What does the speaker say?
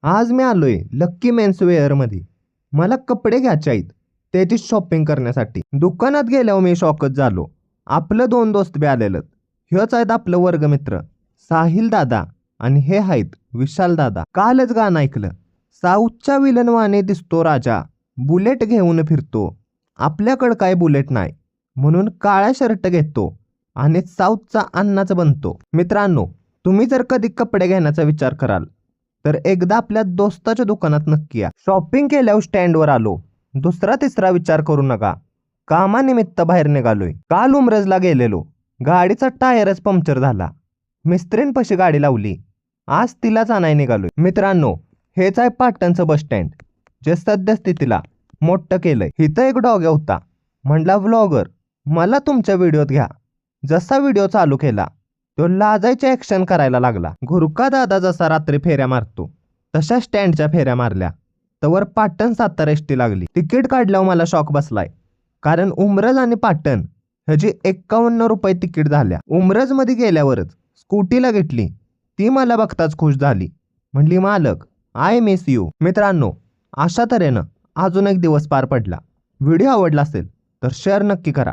आज मी आलोय lucky men's वेअरमध्ये. मला कपडे घ्यायचे आहेत त्याची शॉपिंग करण्यासाठी. दुकानात गेल्यावर मी शॉकच झालो. आपलं दोन दोस्त बी आलेलं. ह्योच आहेत आपलं वर्गमित्र साहिल दादा आणि हे आहेत विशाल दादा. कालच गाणं ऐकलं. साऊथच्या विलनवाने दिसतो राजा, बुलेट घेऊन फिरतो. आपल्याकडं काय बुलेट नाही म्हणून काळा शर्ट घेतो आणि साऊथचा अण्णाच बनतो. मित्रांनो, तुम्ही जर कधी कपडे घेण्याचा विचार कराल तर एकदा आपल्या दोस्ताच्या दुकानात नक्की या. शॉपिंग केल्यावर स्टँडवर आलो. दुसरा तिसरा विचार करू नका. कामानिमित्त बाहेर निघालोय. काल उमरजला गेलेलो. गाडीचा टायरच पंक्चर झाला. मिस्त्रींपाशी गाडी लावली. आज तिलाच आणाय निघालोय. मित्रांनो, हेच आहे पाटणचं बस स्टँड जे सद्यस्थितीला मोठं केलंय. इथं एक डॉग होता. म्हणला व्लॉगर मला तुमच्या व्हिडिओत घ्या. जसा व्हिडिओ चालू केला तो लाजायचे ॲक्शन करायला लागला. घुरका दादा जसा रात्री फेऱ्या मारतो तशा स्टँडच्या फेऱ्या मारल्या. तवर पाटण सातारा एसटी लागली. तिकीट काढल्यावर मला शॉक बसलाय. कारण उमरज आणि पाटण ह्याची 51 रुपये तिकीट झाल्या. उमरजमध्ये गेल्यावरच स्कूटीला घेतली. ती मला बघताच खुश झाली. म्हणली मालक आय मिस यू. मित्रांनो, अशा तऱ्हेनं अजून एक दिवस पार पडला. व्हिडिओ आवडला असेल तर शेअर नक्की करा.